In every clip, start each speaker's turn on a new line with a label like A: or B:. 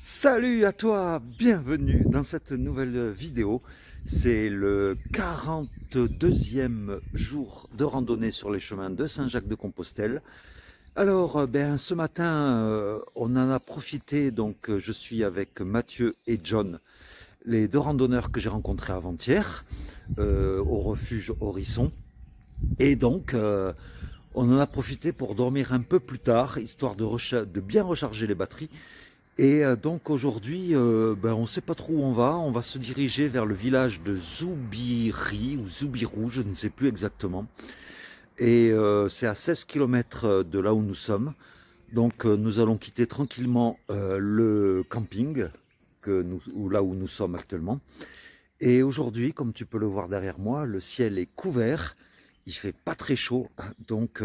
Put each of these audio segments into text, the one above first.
A: Salut à toi, bienvenue dans cette nouvelle vidéo. C'est le 42e jour de randonnée sur les chemins de Saint-Jacques-de-Compostelle. Alors, ce matin, on en a profité, donc je suis avec Mathieu et John, les deux randonneurs que j'ai rencontrés avant-hier, au refuge Horizon. Et donc, on en a profité pour dormir un peu plus tard, histoire de bien recharger les batteries. Et donc aujourd'hui, on ne sait pas trop où on va se diriger vers le village de Zoubiri ou Zoubirou, je ne sais plus exactement. Et c'est à 16 km de là où nous sommes. Donc nous allons quitter tranquillement le camping, là où nous sommes actuellement. Et aujourd'hui, comme tu peux le voir derrière moi, le ciel est couvert, il fait pas très chaud. Donc,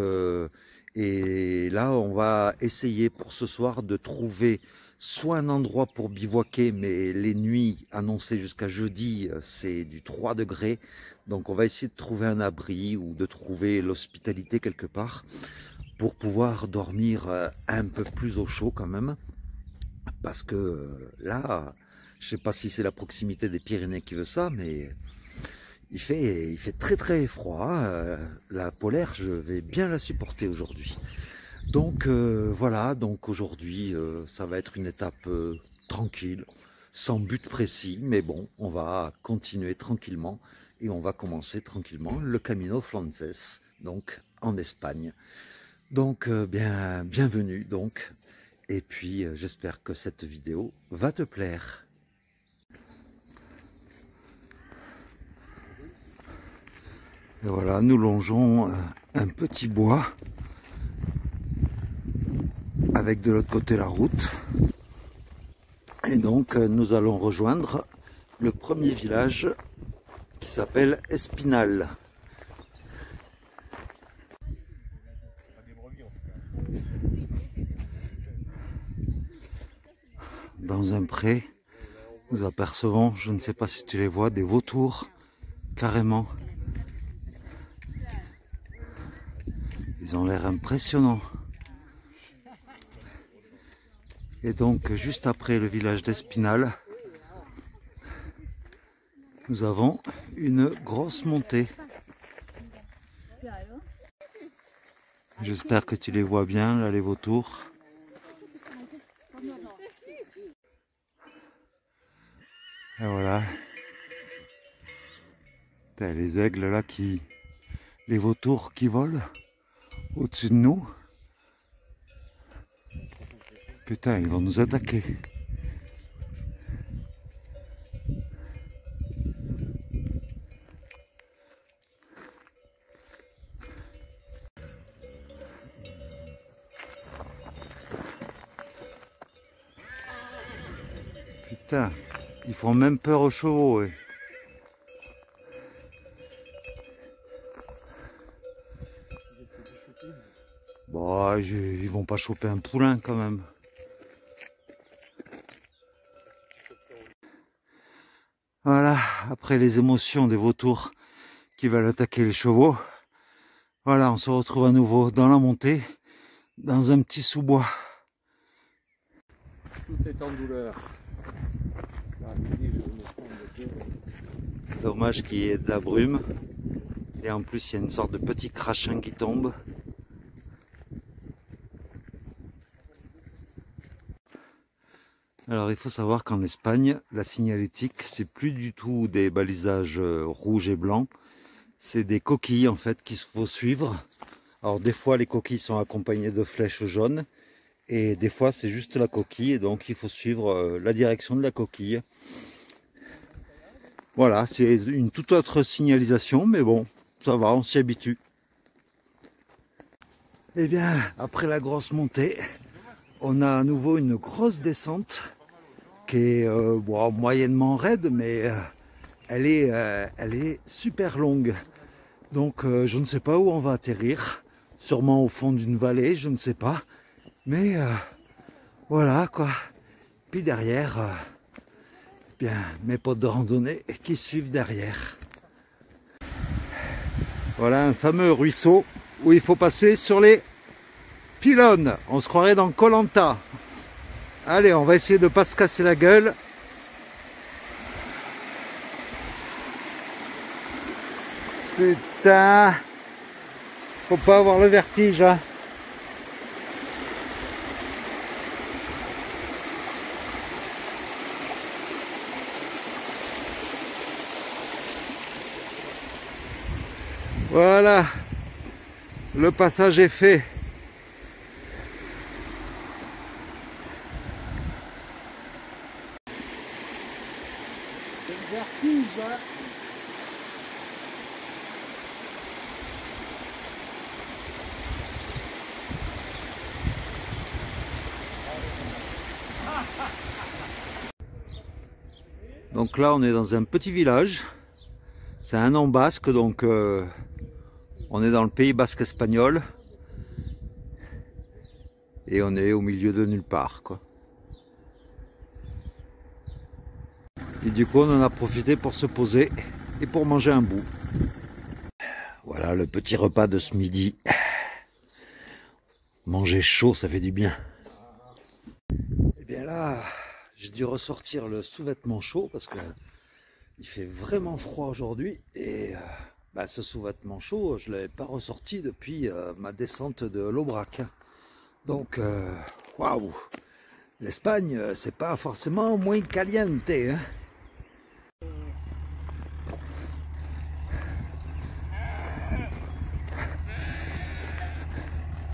A: et là, on va essayer pour ce soir de trouver soit un endroit pour bivouaquer, mais les nuits annoncées jusqu'à jeudi, c'est du 3 degrés. Donc on va essayer de trouver un abri ou de trouver l'hospitalité quelque part pour pouvoir dormir un peu plus au chaud quand même. Parce que là, je sais pas si c'est la proximité des Pyrénées qui veut ça, mais il fait très très froid. La polaire, je vais bien la supporter aujourd'hui. Donc voilà, donc aujourd'hui ça va être une étape tranquille, sans but précis, mais bon, on va continuer tranquillement et on va commencer tranquillement le Camino Frances, donc en Espagne. Donc bienvenue donc, et puis j'espère que cette vidéo va te plaire. Et voilà, nous longeons un petit bois avec de l'autre côté la route, et donc nous allons rejoindre le premier village qui s'appelle Espinal. Dans un pré, nous apercevons, je ne sais pas si tu les vois, des vautours carrément. Ils ont l'air impressionnants. Et donc, juste après le village d'Espinal, nous avons une grosse montée. J'espère que tu les vois bien, là, les vautours. Et voilà. T'as les aigles là les vautours qui volent au-dessus de nous. Putain, ils vont nous attaquer. Putain, ils font même peur aux chevaux. Ouais. Bon, ils vont pas choper un poulain quand même. Voilà, après les émotions des vautours qui veulent attaquer les chevaux, voilà, on se retrouve à nouveau dans la montée, dans un petit sous-bois.
B: Tout est en douleur.
A: Dommage qu'il y ait de la brume. Et en plus, il y a une sorte de petit crachin qui tombe. Alors, il faut savoir qu'en Espagne, la signalétique, c'est plus du tout des balisages rouges et blancs. C'est des coquilles, en fait, qu'il faut suivre. Alors, des fois, les coquilles sont accompagnées de flèches jaunes. Et des fois, c'est juste la coquille. Et donc, il faut suivre la direction de la coquille. Voilà, c'est une toute autre signalisation. Mais bon, ça va, on s'y habitue. Et bien, après la grosse montée, on a à nouveau une grosse descente qui est moyennement raide, mais elle est super longue. Donc je ne sais pas où on va atterrir, sûrement au fond d'une vallée, je ne sais pas. Mais voilà quoi. Puis derrière, mes potes de randonnée qui suivent derrière. Voilà un fameux ruisseau où il faut passer sur les pylônes. On se croirait dans Koh Lanta. Allez, on va essayer de pas se casser la gueule. Putain, faut pas avoir le vertige, hein. Voilà, le passage est fait. C'est le vertige, hein. Donc là, on est dans un petit village. C'est un nom basque, donc on est dans le Pays basque espagnol. Et on est au milieu de nulle part, quoi. Et du coup, on en a profité pour se poser et pour manger un bout. Voilà le petit repas de ce midi. Manger chaud, ça fait du bien. Et bien là, j'ai dû ressortir le sous-vêtement chaud parce que il fait vraiment froid aujourd'hui. Et ce sous-vêtement chaud, je ne l'avais pas ressorti depuis ma descente de l'Aubrac. Donc, waouh! L'Espagne, c'est pas forcément moins caliente, hein.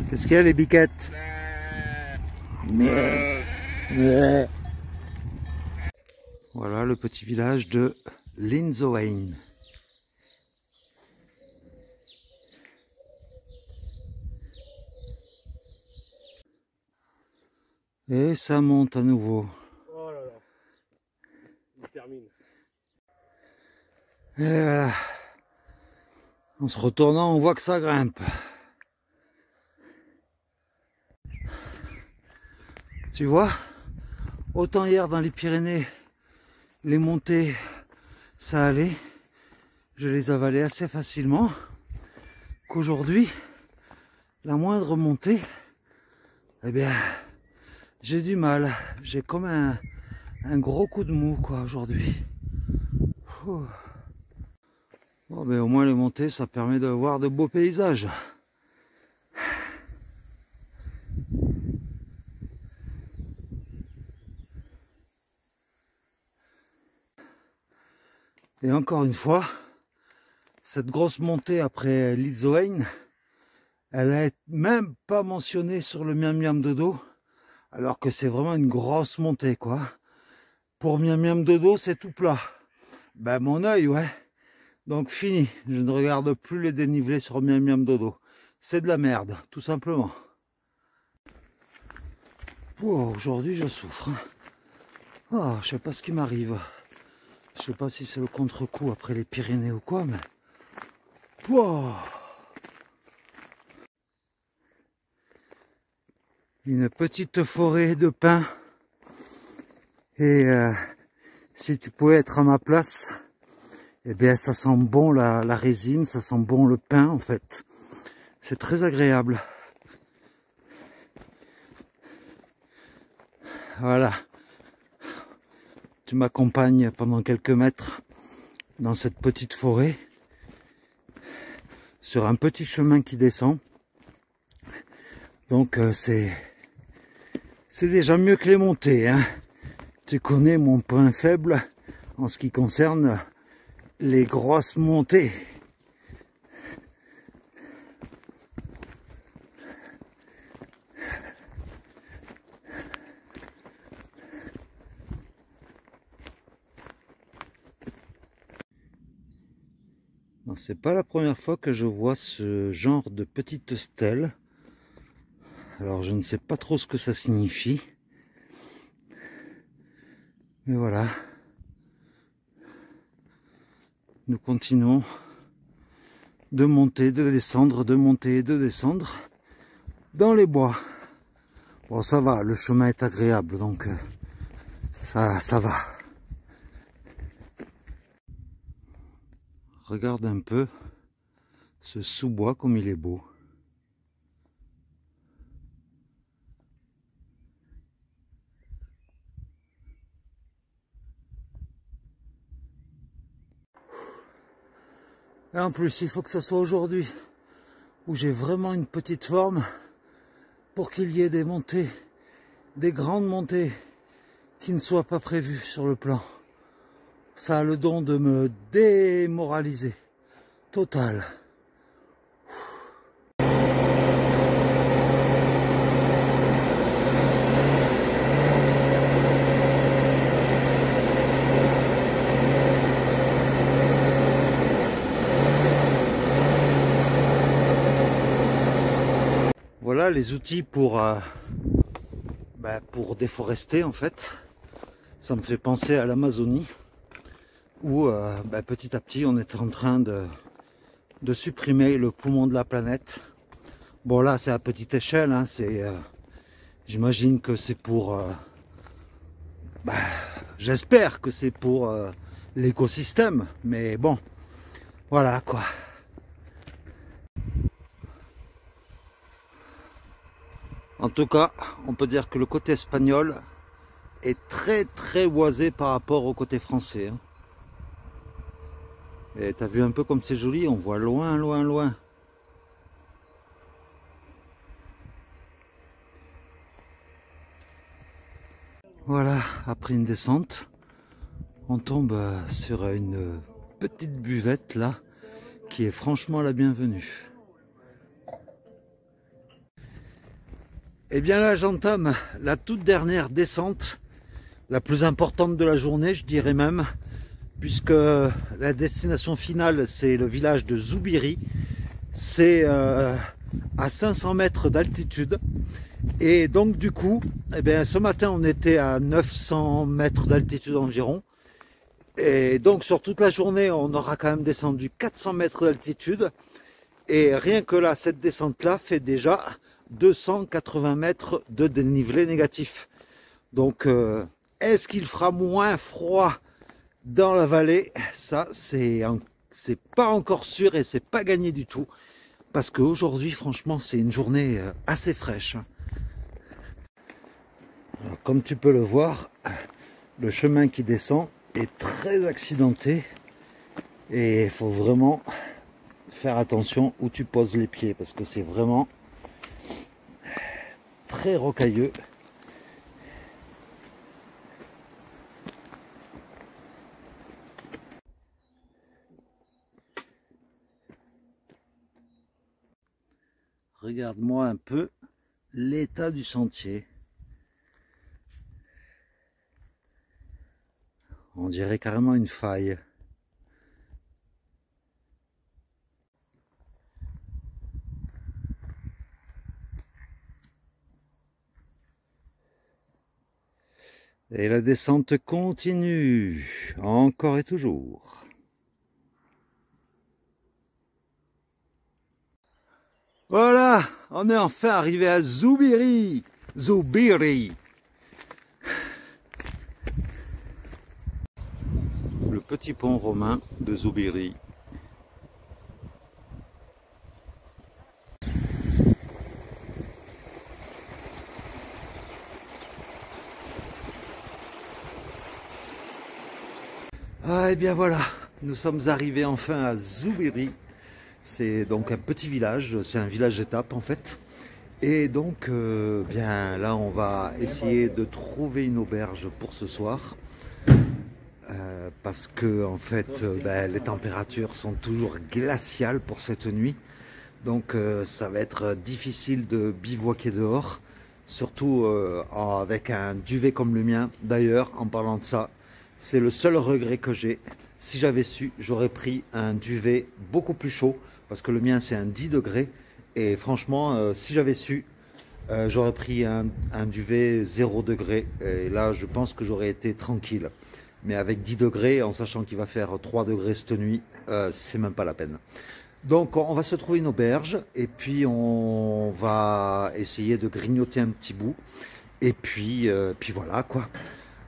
A: Qu'est-ce qu'il y a, les biquettes? Voilà le petit village de Linzohain. Et ça monte à nouveau.
B: Oh là là, il termine.
A: Et voilà. En se retournant, on voit que ça grimpe. Tu vois, autant hier dans les Pyrénées, les montées, ça allait. Je les avalais assez facilement. Qu'aujourd'hui, la moindre montée, eh bien, j'ai du mal. J'ai comme un gros coup de mou, quoi, aujourd'hui. Bon, mais au moins les montées, ça permet de voir de beaux paysages. Et encore une fois, cette grosse montée après Linzohain, elle n'est même pas mentionnée sur le Miam Miam Dodo, alors que c'est vraiment une grosse montée, quoi. Pour Miam Miam Dodo, c'est tout plat. Ben mon œil, ouais. Donc fini, je ne regarde plus les dénivelés sur Miam Miam Dodo. C'est de la merde, tout simplement. Oh, aujourd'hui, je souffre. Oh, je sais pas ce qui m'arrive. Je sais pas si c'est le contre-coup après les Pyrénées ou quoi, mais... Wow. Une petite forêt de pins. Et si tu pouvais être à ma place, eh bien ça sent bon la résine, ça sent bon le pin en fait. C'est très agréable. Voilà. Tu m'accompagnes pendant quelques mètres dans cette petite forêt, sur un petit chemin qui descend. Donc c'est déjà mieux que les montées, hein. Tu connais mon point faible en ce qui concerne les grosses montées. C'est pas la première fois que je vois ce genre de petite stèle. Alors je ne sais pas trop ce que ça signifie. Mais voilà. Nous continuons de monter, de descendre, de monter et de descendre dans les bois. Bon, ça va, le chemin est agréable, donc ça va. Regarde un peu ce sous-bois comme il est beau. Et en plus, il faut que ce soit aujourd'hui où j'ai vraiment une petite forme pour qu'il y ait des montées, des grandes montées qui ne soient pas prévues sur le plan. Ça a le don de me démoraliser. Total. Voilà les outils pour déforester en fait. Ça me fait penser à l'Amazonie où petit à petit on est en train de supprimer le poumon de la planète. Bon là c'est à petite échelle, hein, j'imagine que c'est pour... j'espère que c'est pour l'écosystème, mais bon, voilà quoi. En tout cas, on peut dire que le côté espagnol est très très boisé par rapport au côté français. Hein. Et t'as vu un peu comme c'est joli, on voit loin, loin, loin. Voilà, après une descente, on tombe sur une petite buvette là, qui est franchement la bienvenue. Et bien là, j'entame la toute dernière descente, la plus importante de la journée, je dirais même, puisque la destination finale, c'est le village de Zubiri. C'est à 500 mètres d'altitude. Et donc du coup, ce matin, on était à 900 mètres d'altitude environ. Et donc sur toute la journée, on aura quand même descendu 400 mètres d'altitude. Et rien que là, cette descente-là fait déjà 280 mètres de dénivelé négatif. Donc, est-ce qu'il fera moins froid dans la vallée? Ça, c'est pas encore sûr et c'est pas gagné du tout. Parce qu'aujourd'hui, franchement, c'est une journée assez fraîche. Alors, comme tu peux le voir, le chemin qui descend est très accidenté. Et il faut vraiment faire attention où tu poses les pieds. Parce que c'est vraiment très rocailleux. Regarde-moi un peu l'état du sentier. On dirait carrément une faille. Et la descente continue, encore et toujours. Voilà, on est enfin arrivé à Zubiri. Zubiri. Le petit pont romain de Zubiri. Ah, et bien voilà, nous sommes arrivés enfin à Zubiri. C'est donc un petit village, c'est un village étape en fait. Et donc, bien là, on va essayer de trouver une auberge pour ce soir. Parce que en fait, les températures sont toujours glaciales pour cette nuit. Donc ça va être difficile de bivouaquer dehors. Surtout avec un duvet comme le mien. D'ailleurs, en parlant de ça, c'est le seul regret que j'ai. Si j'avais su, j'aurais pris un duvet beaucoup plus chaud. Parce que le mien, c'est un 10 degrés. Et franchement, si j'avais su, j'aurais pris un duvet 0 degré. Et là, je pense que j'aurais été tranquille. Mais avec 10 degrés, en sachant qu'il va faire 3 degrés cette nuit, c'est même pas la peine. Donc on va se trouver une auberge et puis on va essayer de grignoter un petit bout. Et puis voilà quoi.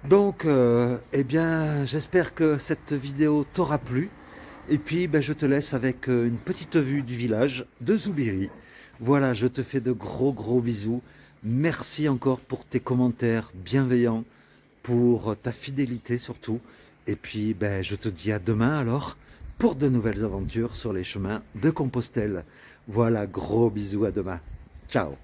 A: Donc eh bien j'espère que cette vidéo t'aura plu. Et puis je te laisse avec une petite vue du village de Zubiri. Voilà, je te fais de gros bisous. Merci encore pour tes commentaires bienveillants, pour ta fidélité surtout. Et puis je te dis à demain alors pour de nouvelles aventures sur les chemins de Compostelle. Voilà, gros bisous, à demain. Ciao.